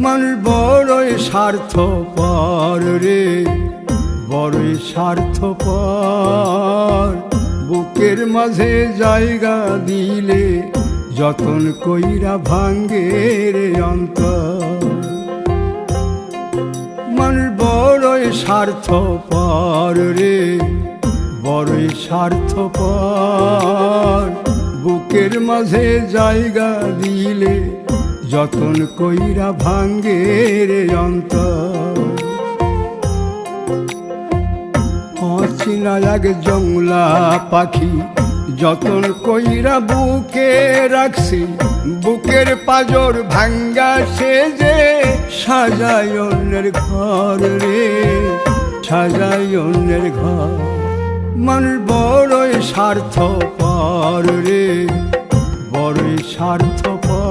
মানুষ বড়ই স্বার্থপর রে, বড়ই স্বার্থপর। বুকের মাঝে জায়গা দিলে যতন কইরা ভাঙ্গে রে অন্তর। মানুষ বড়ই স্বার্থপর রে, বড়ই স্বার্থপর। বুকের মাঝে জায়গা দিলে যতন কইরা ভাঙ্গে রে অন্তর। অচিনা এক জংলা পাখি যতন কইরা বুকে রাখছি, বুকের পাজর ভাঙ্গা সে যে সাজায় অন্যের ঘর রে, সাজায় অন্যের ঘর। মানুষ বড়ই স্বার্থপর রে, বড়ই স্বার্থপর।